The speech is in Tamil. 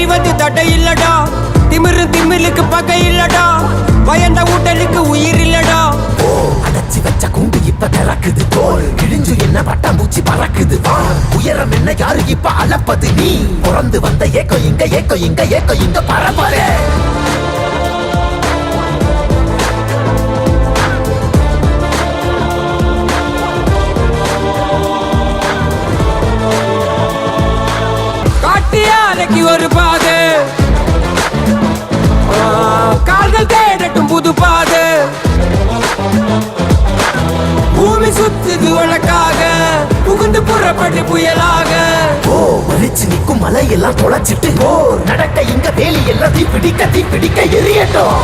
துணிவது தடை இல்லடா, திமிலுக்கு பகை இல்லடா, பயந்த ஊட்டலுக்கு உயிர் இல்லடா. அடைச்சி வச்ச கூண்டு இப்ப திறக்குது தோல், கிழிஞ்சு என்ன பட்டாம்பூச்சி பறக்குது வா. உயரம் என்ன யாரு இப்ப அளப்பது நீ, பிறந்து வந்த ஏக்கோ இங்க ஏக்கோ இங்க ஏக்கோ இங்க பரம்பரை. காட்டியாலைக்கு ஒரு பாதை, கால்கள் தேடட்டும் புது பாதை. பூமி சுத்துது உனக்காக, புகுந்து புறப்பட்டு புயலாக. வலிச்சு நிற்கும் மலையெல்லாம் தொலைச்சிட்டு நடக்க இங்க வேலி எல்லாம் தீ பிடிக்க எரியட்டும்.